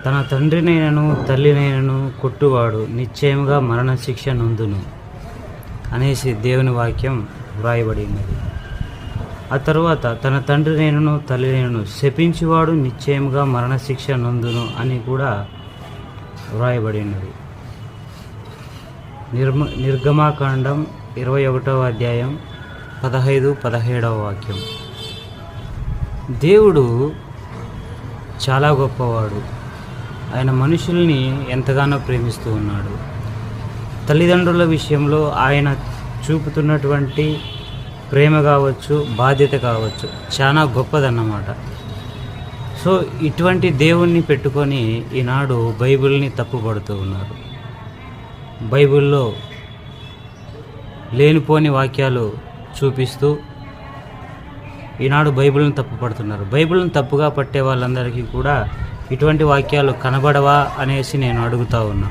తన తండ్రినైనను తల్లినైనను కొట్టువాడు నిశ్చయముగా మరణశిక్ష నొందును అనేసి దేవుని వాక్యం వ్రాయబడి ఉన్నది. ఆ తరువాత తన తండ్రినైనను తల్లినైనను శపించువాడు నిశ్చయముగా మరణశిక్ష నొందును అని కూడా వ్రాయబడి ఉన్నది. నిర్గమాకాండం 21వ అధ్యాయం 15-17 వాక్యం. దేవుడు చాలా గొప్పవాడు. ఆయన మనుషుల్ని ఎంతగానో ప్రేమిస్తూ ఉన్నాడు. తల్లిదండ్రుల విషయంలో ఆయన చూపుతున్నటువంటి ప్రేమ కావచ్చు, బాధ్యత కావచ్చు, చాలా గొప్పదన్నమాట. సో ఇటువంటి దేవుణ్ణి పెట్టుకొని ఈనాడు బైబిల్ని తప్పుపడుతూ ఉన్నారు. బైబిల్లో లేనిపోని వాక్యాలు చూపిస్తూ ఈనాడు బైబిల్ని తప్పుపడుతున్నారు. బైబిల్ని తప్పుగా పట్టే వాళ్ళందరికీ కూడా ఇటువంటి వాక్యాలు కనబడవా అనేసి నేను అడుగుతా ఉన్నా.